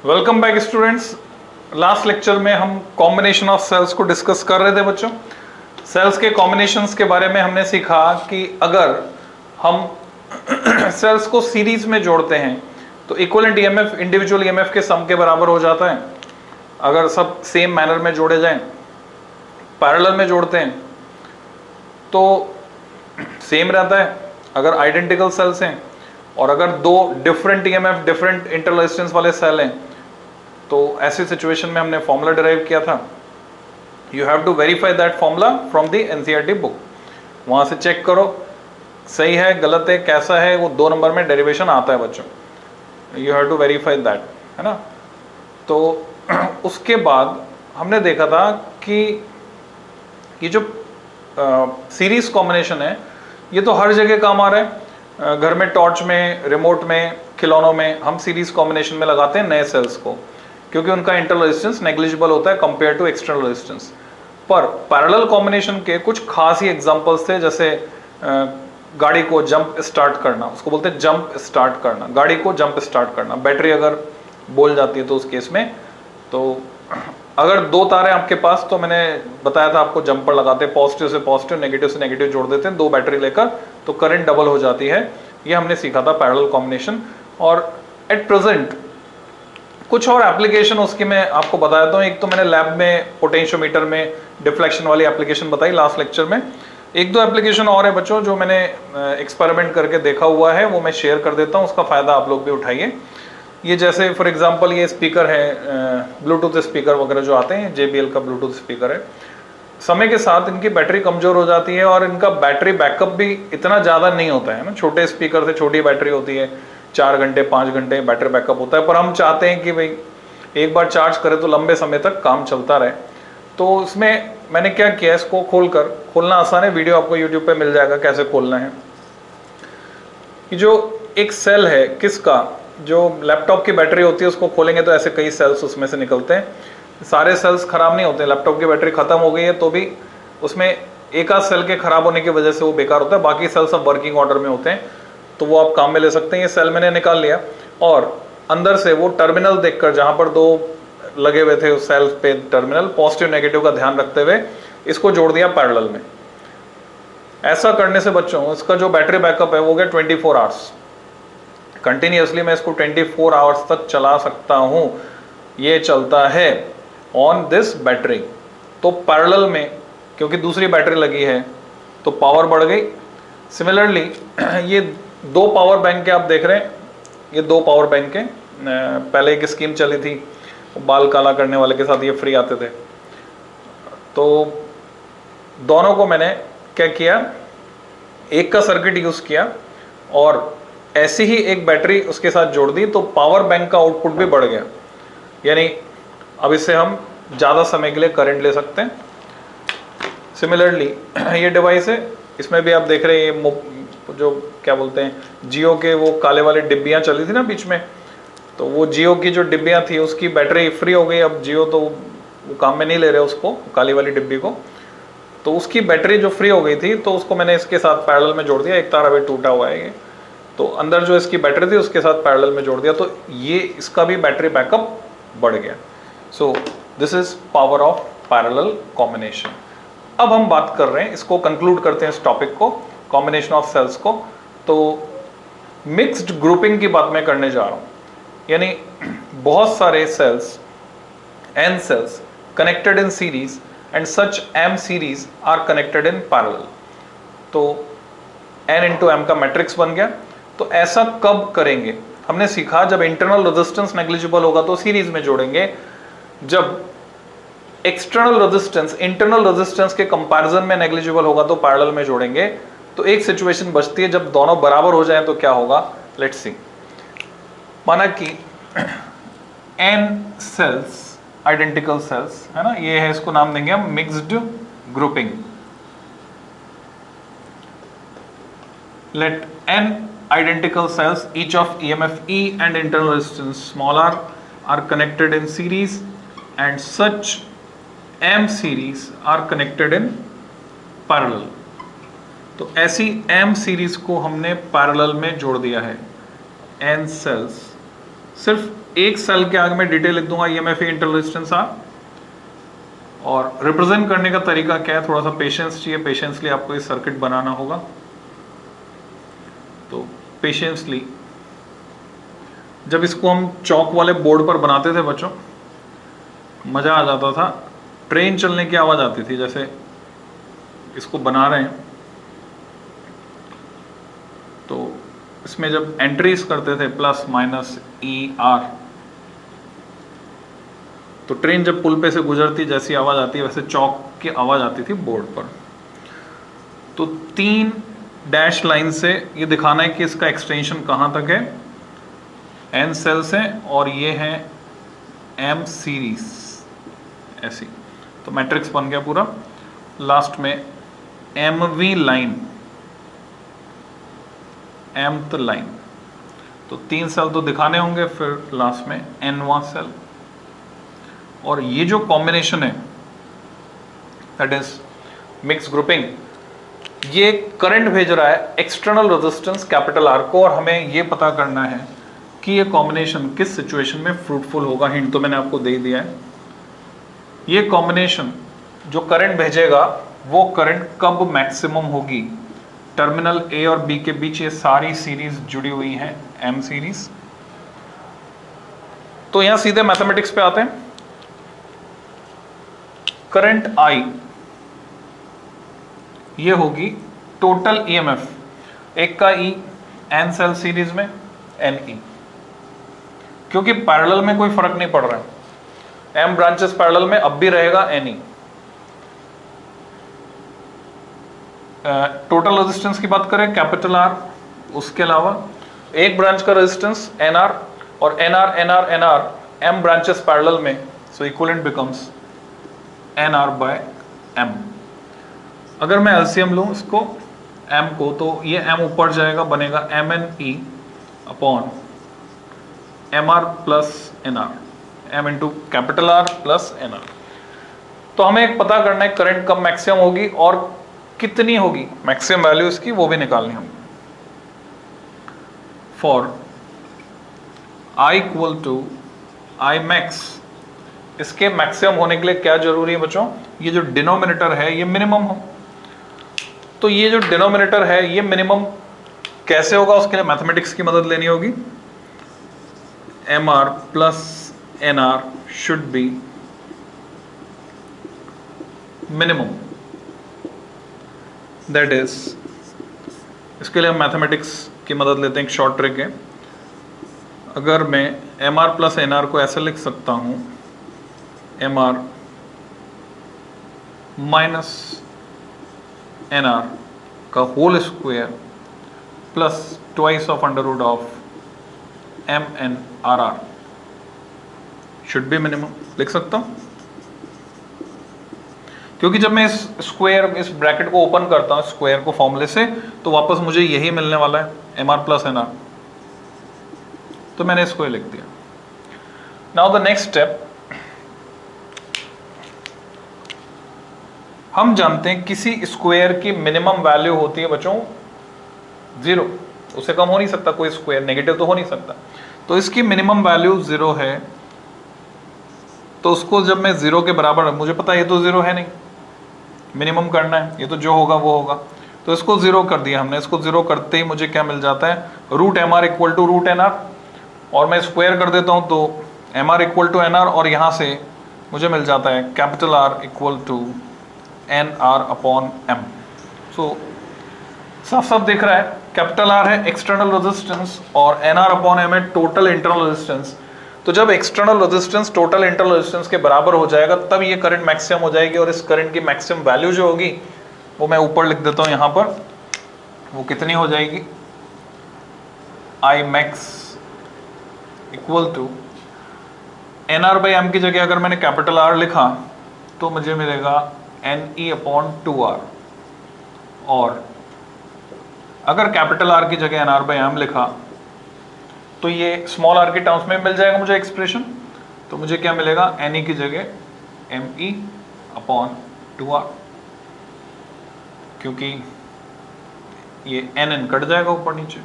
Welcome back students. Last lecture में हम combination of sales को डिस्कस कर रहे थे बच्चों। सेल्स के कॉम्बिनेशंस के बारे में हमने सीखा कि अगर हम सेल्स को सीरीज में जोड़ते हैं तो इक्विवेलेंट ईएमएफ इंडिविजुअल ईएमएफ के सम के बराबर हो जाता है। अगर सब सेम मैनर में जोड़े जाएं, पैरेलल में जोड़ते हैं तो सेम रहता है अगर आइडेंटिकल सेल्स हैं, और अगर दो different EMF different inter resistance वाले सेल हैं तो ऐसी सिचुएशन में हमने फॉर्मूला डिराइव किया था। You have to verify that formula from the NCERT book. वहां से चेक करो सही है गलत है कैसा है, वो 2 नंबर में डेरिवेशन आता है बच्चों। You have to verify that, है ना। तो उसके बाद हमने देखा था कि ये जो सीरीज कॉम्बिनेशन है ये तो हर जगह काम आ रहा है। घर में टॉर्च में, रिमोट में, खिलौनों में हम सीरीज कॉम्बिनेशन में लगाते हैं नए सेल्स को, क्योंकि उनका इंटरनल रेजिस्टेंस नेग्लिजिबल होता है कंपेयर टू एक्सटर्नल रेजिस्टेंस। पर पैरेलल कॉम्बिनेशन के कुछ खास ही एग्जांपल्स थे, जैसे गाड़ी को जंप स्टार्ट करना, उसको बोलते हैं जंप स्टार्ट करना, गाड़ी को जंप स्टार्ट करना। बैटरी अगर बोल जाती है तो उस केस में, तो अगर 2 तारे आपके पास, तो मैंने बताया था आपको जंपर लगाते, पॉजिटिव से पॉजिटिव नेगेटिव से नेगेटिव जोड़ देते हैं 2 बैटरी लेकर, तो करंट डबल हो जाती है। ये हमने सीखा था पैरेलल कॉम्बिनेशन। और एट प्रेजेंट कुछ और एप्लीकेशन उसकी मैं आपको बता देता हूँ। एक तो मैंने लैब में पोटेंशियोमीटर में डिफ्लेक्शन वाली एप्लीकेशन बताई लास्ट लेक्चर में। 1-2 एप्लीकेशन और है बच्चों जो मैंने एक्सपेरिमेंट करके देखा हुआ है, वो मैं शेयर कर देता हूँ, उसका फायदा आप लोग भी उठाइए। ये जैसे फॉर एग्जांपल ये स्पीकर है, ब्लूटूथ स्पीकर वगैरह जो आते हैं, JBL का ब्लूटूथ स्पीकर है। समय के साथ इनकी बैटरी कमजोर हो जाती है और इनका बैटरी बैकअप भी इतना ज़्यादा नहीं होता है ना। छोटे स्पीकर से छोटी बैटरी होती है, 4 घंटे 5 घंटे बैटरी बैकअप होता है, पर हम चाहते हैं कि भाई एक बार चार्ज करें तो लंबे समय तक काम चलता रहे। तो इसमें मैंने क्या किया, इसको खोलना आसान है, वीडियो आपको यूट्यूब पे मिल जाएगा कैसे खोलना है। ये जो एक सेल है किसका, जो लैपटॉप की बैटरी होती है उसको खोलेंगे तो ऐसे कई सेल्स उसमें से निकलते हैं। सारे सेल्स खराब नहीं होते, लैपटॉप की बैटरी खत्म हो गई है तो भी उसमें एक आध सेल के खराब होने की वजह से वो बेकार होता है, बाकी सेल सब वर्किंग ऑर्डर में होते हैं, तो वो आप काम में ले सकते हैं। ये सेल मैंने निकाल लिया और अंदर से वो टर्मिनल देखकर, जहां पर 2 लगे हुए थे उस सेल पे टर्मिनल, पॉजिटिव नेगेटिव का ध्यान रखते हुए इसको जोड़ दिया पैरेलल में। ऐसा करने से बच्चों इसका जो बैटरी बैकअप है वो हो गया 24 आवर्स। कंटिन्यूसली मैं इसको 24 आवर्स तक चला सकता हूं, ये चलता है ऑन दिस बैटरी। तो पैरेलल में क्योंकि दूसरी बैटरी लगी है तो पावर बढ़ गई। सिमिलरली ये 2 पावर बैंक के आप देख रहे हैं, ये 2 पावर बैंक के, पहले एक स्कीम चली थी बाल काला करने वाले के साथ, ये फ्री आते थे। तो दोनों को मैंने क्या किया, एक का सर्किट यूज किया और ऐसी ही एक बैटरी उसके साथ जोड़ दी, तो पावर बैंक का आउटपुट भी बढ़ गया। यानी अब इससे हम ज़्यादा समय के लिए करंट ले सकते हैं। सिमिलरली ये डिवाइस है, इसमें भी आप देख रहे हैं ये जो क्या बोलते हैं, जियो के वो काले वाले डिब्बियाँ चली थी ना बीच में, तो वो जियो की जो डिब्बियाँ थी उसकी बैटरी फ्री हो गई। अब जियो तो वो काम में नहीं ले रहे उसको, काली वाली डिब्बी को, तो उसकी बैटरी जो फ्री हो गई थी तो उसको मैंने इसके साथ पैरेलल में जोड़ दिया। एक तार अभी टूटा हुआ है ये, तो अंदर जो इसकी बैटरी थी उसके साथ पैरेलल में जोड़ दिया, तो ये इसका भी बैटरी बैकअप बढ़ गया। So this is power of parallel combination. अब हम बात कर रहे हैं, इसको कंक्लूड करते हैं इस टॉपिक को, कॉम्बिनेशन ऑफ सेल्स को। तो मिक्स्ड ग्रुपिंग की बात मैं करने जा रहा हूं, यानी बहुत सारे sales, n cells connected in series and such m series are connected in parallel। तो n into m का मैट्रिक्स बन गया। तो ऐसा कब करेंगे, हमने सीखा जब इंटरनल रेजिस्टेंस नेग्लिजिबल होगा तो सीरीज में जोड़ेंगे, जब एक्सटर्नल रेजिस्टेंस इंटरनल रेजिस्टेंस के कंपैरिजन में नेग्लिजिबल होगा तो पैरेलल में जोड़ेंगे। तो एक सिचुएशन बचती है जब दोनों बराबर हो जाएं तो क्या होगा, लेट्स सी। माना कि n सेल्स, आइडेंटिकल सेल्स है ना, ये है, इसको नाम देंगे हम mixed grouping. Let n identical cells each of EMF E and internal resistance small r are connected in series and such m series are connected in parallel। तो ऐसी m series को हमने parallel में जोड़ दिया है। n cells सिर्फ एक सेल के आगे मैं डिटेल लिख दूंगा EMFE इंटरनल रेजिस्टेंस R, और रिप्रेजेंट करने का तरीका क्या है, थोड़ा सा पेशेंस चाहिए, पेशेंसली आपको ये सर्किट बनाना होगा। तो पेशेंसली जब इसको हम चौक वाले बोर्ड पर बनाते थे बच्चों, मजा आ जाता था, ट्रेन चलने की आवाज आती थी। जैसे इसको बना रहे हैं तो इसमें जब एंट्रीज करते थे प्लस माइनस ER, तो ट्रेन जब पुल पे से गुजरती जैसी आवाज आती है वैसे चौक की आवाज आती थी बोर्ड पर। तो 3 डैश लाइन से ये दिखाना है कि इसका एक्सटेंशन कहां तक है, N सेल्स हैं और ये है M सीरीज ऐसी। तो मैट्रिक्स बन गया पूरा। लास्ट में MV लाइन, mth लाइन, तो 3 सेल तो दिखाने होंगे, फिर लास्ट में Nवां सेल। और ये जो कॉम्बिनेशन है दैट इज मिक्स ग्रुपिंग, ये करंट भेज रहा है एक्सटर्नल रेजिस्टेंस कैपिटल R को, और हमें ये पता करना है कि ये कॉम्बिनेशन किस सिचुएशन में फ्रूटफुल होगा। हिंट तो मैंने आपको दे ही दिया है। ये कॉम्बिनेशन जो करंट भेजेगा वो करंट कब मैक्सिमम होगी, टर्मिनल A और B के बीच ये सारी सीरीज जुड़ी हुई है M सीरीज। तो यहां सीधे मैथमेटिक्स पे आते हैं। करंट I ये होगी टोटल EMF, एक का E N सेल सीरीज में NE, क्योंकि पैरेलल में कोई फर्क नहीं पड़ रहा है, M ब्रांचेस पैरेलल में अब भी रहेगा NE। टोटल रेजिस्टेंस की बात करें कैपिटल R, उसके अलावा एक ब्रांच का रेजिस्टेंस NR, और NR M ब्रांचेस पैरेलल में, so equivalent becomes NR by M। अगर मैं LCM लूं इसको M को, तो ये M ऊपर जाएगा, बनेगा MNE upon MR plus NR, M into capital R plus NR। तो हमें एक पता करना है करंट कब मैक्सिमम होगी और कितनी होगी मैक्सिमम वैल्यू इसकी, वो भी निकालनी होगी। For I equal to I max, इसके मैक्सिमम होने के लिए क्या जरूरी है बच्चों, ये जो डिनोमिनेटर है ये मिनिमम हो। तो ये जो डिनोमिनेटर है ये मिनिमम कैसे होगा, उसके लिए मैथमेटिक्स की मदद लेनी होगी। MR plus NR should be minimum, that is, इसके लिए हम मैथमेटिक्स की मदद लेते हैं। एक शॉर्ट ट्रिक है, अगर मैं MR प्लस NR को ऐसे लिख सकता हूं, MR माइनस NR का whole square plus twice of under root of MNRR should be minimum, लिख सकता हूं। क्योंकि जब मैं इस स्क्वायर, इस ब्रैकेट को ओपन करता हूं स्क्वायर को फॉर्मूले से, तो वापस मुझे यही मिलने वाला है MR प्लस NR, तो मैंने इसको लिख दिया। नाउ द नेक्स्ट स्टेप, हम जानते हैं किसी स्क्वायर की मिनिमम वैल्यू होती है बच्चों 0, उससे कम हो नहीं सकता, कोई स्क्वायर नेगेटिव तो हो नहीं सकता। तो इसकी मिनिमम वैल्यू 0 है, तो उसको जब मैं 0 के बराबर, मुझे पता है ये तो 0 है नहीं, मिनिमम करना है, ये तो जो होगा वो होगा, तो इसको 0 कर दिया हमने। इसको 0 करते ही मुझे क्या मिल जाता है, root MR equal to root NR, और मैं स्क्वायर कर देता हूँ तो MR इक्वल टू NR, और यहाँ से मुझे मिल जाता है capital R equal to NR upon M। So साफ साफ दिख रहा है, कैपिटल R है एक्सटर्नल रेजिस्टेंस और NR अपॉन M है टोटल इंटरनल रेजिस्टेंस। तो जब external resistance total internal resistance के बराबर हो जाएगा तब ये करंट मैक्सिमम हो जाएगी, और इस करंट की मैक्सिमम वैल्यू जो होगी वो मैं ऊपर लिख देता हूँ यहाँ पर, वो कितनी हो जाएगी, I max equal to NR by M की जगह अगर मैंने कैपिटल R लिखा तो मुझे मिलेगा NE अपॉन 2R, और अगर कैपिटल R की जगह NR बाई M लिखा तो ये स्मॉल r के टर्म्स में मिल जाएगा मुझे एक्सप्रेशन। तो मुझे क्या मिलेगा, NE की जगह ME अपॉन 2R, क्योंकि ये NN कट जाएगा ऊपर नीचे।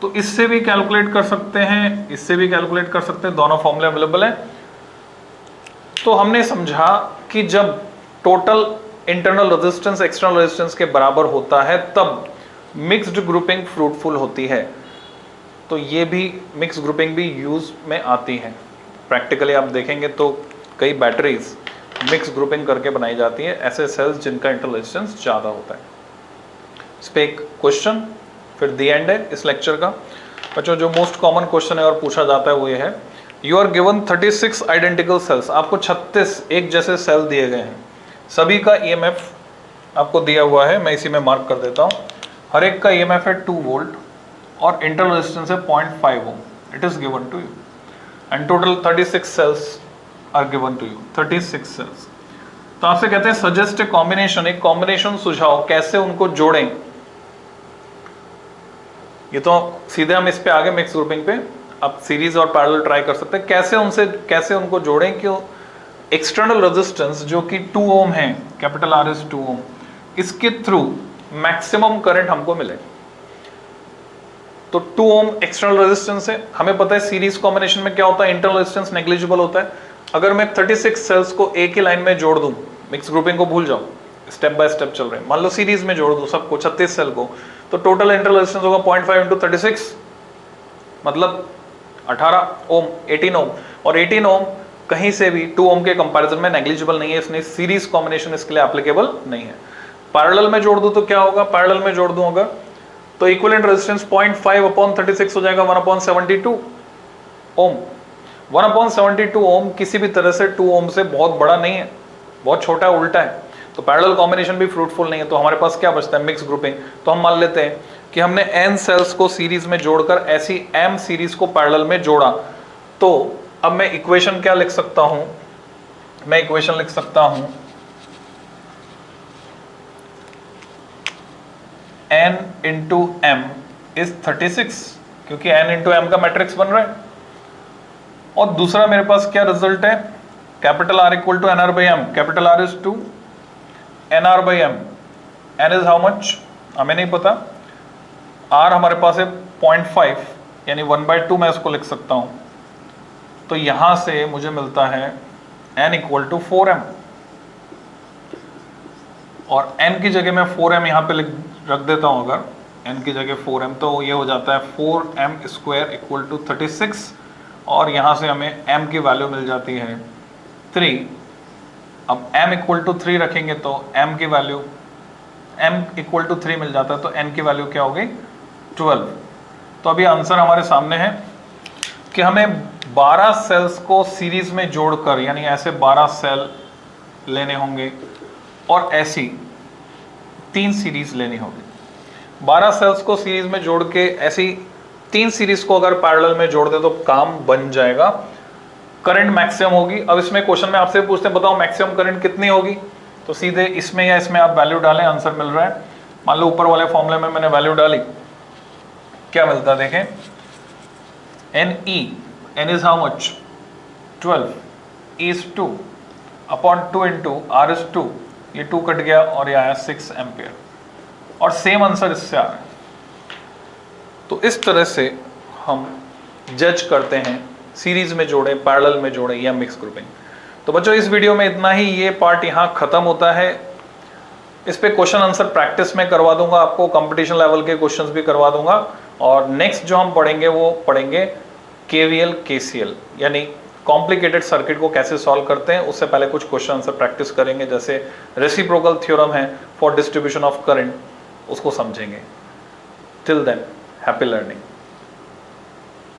तो इससे भी कैलकुलेट कर सकते हैं, इससे भी कैलकुलेट कर सकते हैं, दोनों फॉर्मूले अवेलेबल है। तो हमने समझा कि जब total internal resistance external resistance के बराबर होता है तब मिक्स्ड ग्रुपिंग फ्रूटफुल होती है। तो ये भी मिक्स ग्रुपिंग भी यूज में आती है। प्रैक्टिकली आप देखेंगे तो कई बैटरीज मिक्स ग्रुपिंग करके बनाई जाती है, ऐसे सेल्स जिनका इंटरनल रेजिस्टेंस ज़्यादा होता है। इस पे एक क्वेश्चन फिर दी एंड है इस लेक्चर का। बच्चों जो मोस्ट कॉमन क्वेश्चन है और पूछा जाता है वो ये है, you are given 36 identical cells, आपको 36 एक जैसे सेल दिए गए हैं, सभी का ईएमएफ आपको दिया हुआ है, मैं इसी में मार्क कर देता हूँ। हर एक का ईएमएफ है 2 वोल्ट और इंटरनल रेजिस्टेंस है 0.5 ohm, it is given to you and total 36 cells are given to you, 36 cells. तो आपसे कहते हैं सजेस्ट ए कॉम्बिनेशन, एक कॉम्बिनेशन सुझाव, कैसे उनको जोड़ें। ये तो सीधे हम इस पे आगे मिक्स ग्रुपिंग पे, आप सीरीज और पैरेलल ट्राई कर सकते हैं, कैसे उनको जोड़ें कि एक्सटर्नल रेजिस्टेंस जो कि 2 ओम है, कैपिटल आर इज 2 ओम, इसके थ्रू मैक्सिमम करंट हमको मिले। तो 2 ओम एक्सटर्नल रेजिस्टेंस है, हमें पता है सीरीज कॉम्बिनेशन में क्या होता है, इंटरनल रेजिस्टेंस नेग्लिजिबल होता है। अगर मैं 36 सेल्स को एक ही लाइन में जोड़ दूं, मिक्स ग्रुपिंग को भूल जाओ, स्टेप बाय स्टेप चल रहे हैं, मान लो सीरीज में जोड़ दूं सबको 36 सेल को, तो टोटल इंटरनल रेजिस्टेंस होगा 0.5 इंटू 36 मतलब 18 ओम, 18 ओम। और 18 ओम कहीं से भी 2 ओम के कंपैरिजन में नेग्लिजिबल नहीं है, इसलिए सीरीज कॉम्बिनेशन इसके लिए एप्लीकेबल नहीं है। पैरेलल में जोड़ दूं तो क्या होगा, पैरेलल में जोड़ दूं अगर तो इक्विवेलेंट रेजिस्टेंस 0.5 अपॉन 36 हो जाएगा 1/72 ओम। 1/72 ओम किसी भी तरह से 2 ओम से बहुत बड़ा नहीं है, बहुत छोटा है, उल्टा है। तो पैरेलल कॉम्बिनेशन भी फ्रूटफुल नहीं है। तो हमारे पास क्या बचता है, मिक्स ग्रुपिंग। तो हम मान लेते हैं कि हमने n सेल्स को सीरीज में जोड़कर ऐसी m सीरीज को पैरेलल में जोड़ा। तो अब मैं इक्वेशन क्या लिख सकता हूं, मैं इक्वेशन लिख सकता हूं n इंटू m इज 36, क्योंकि n इंटू m का मैट्रिक्स बन रहा है। और दूसरा मेरे पास क्या रिजल्ट है, capital R equal to NR by M, capital R is 2, NR by M, N is how much हमें नहीं पता, R हमारे पास है 0.5 यानी 1/2 मैं इसको लिख सकता हूं। तो यहां से मुझे मिलता है N इक्वल टू 4M, और N की जगह मैं 4M यहां पे रख देता हूं, अगर N की जगह 4M तो ये हो जाता है 4M स्क्वायर इक्वल टू 36, और यहां से हमें M की वैल्यू मिल जाती है 3। अब M इक्वल टू 3 रखेंगे तो M की वैल्यू M इक्वल टू 3 मिल जाता है, तो N की वैल्यू क्या होगी 12। तो अभी आंसर हमारे सामने है कि हमें 12 सेल्स को सीरीज में जोड़कर, यानी ऐसे 12 सेल लेने होंगे और ऐसी 3 सीरीज लेनी होगी। 12 सेल्स को सीरीज में जोड़ के ऐसी 3 सीरीज को अगर पैरेलल में जोड़ दे तो काम बन जाएगा, करंट मैक्सिमम होगी। अब इसमें क्वेश्चन में आपसे पूछते हैं बताओ मैक्सिमम करंट कितनी होगी, तो सीधे इसमें या इसमें आप वैल्यू डालें, आंसर मिल रहा है। मान लो ऊपर वाले फॉर्मूले में मैंने वैल्यू डाली, क्या मिलता है देखें, N is how much 12, E is 2 upon 2 into R is 2, ये 2 कट गया और ये आया 6 एम्पियर, और सेम आंसर इससे आ रहा है। तो इस तरह से हम जज करते हैं सीरीज में जोड़े, पैरेलल में जोड़े या मिक्स ग्रुपिंग। तो बच्चों इस वीडियो में इतना ही, ये पार्ट यहाँ खत्म होता है। इस पे क्वेश्चन आंसर प्रैक्टिस में करवा दूंगा आपको, कंपटीशन लेवल के क्वेश्चंस भी करवा दूंगा। और नेक्स्ट जो हम पढ़ेंगे वो पढ़ेंगे KVL KCL, यानी कॉम्प्लिकेटेड सर्किट को कैसे सॉल्व करते हैं। उससे पहले कुछ क्वेश्चन आंसर प्रैक्टिस करेंगे, जैसे रेसिप्रोकल थ्योरम है फॉर डिस्ट्रीब्यूशन ऑफ करंट, उसको समझेंगे। Till than happy learning.